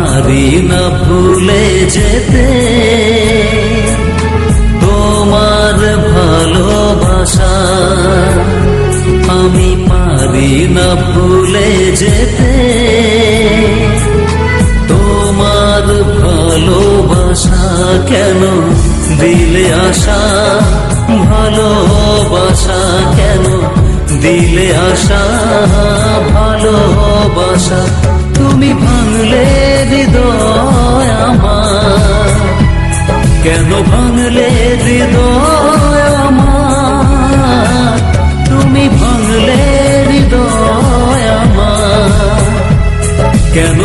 পারি না ভুলে যেতে তোমার ভালোবাসা, আমি পারি না ভুলে যেতে তোমার ভালোবাসা। কেন দিলে আশা ভালোবাসা, কেন দিলে আশা ভালোবাসা। তুমি ভাঙলে হৃদয় আমার, কেন ভাঙলে হৃদয় আমার, তুমি ভাঙলে হৃদয় আমার, কেন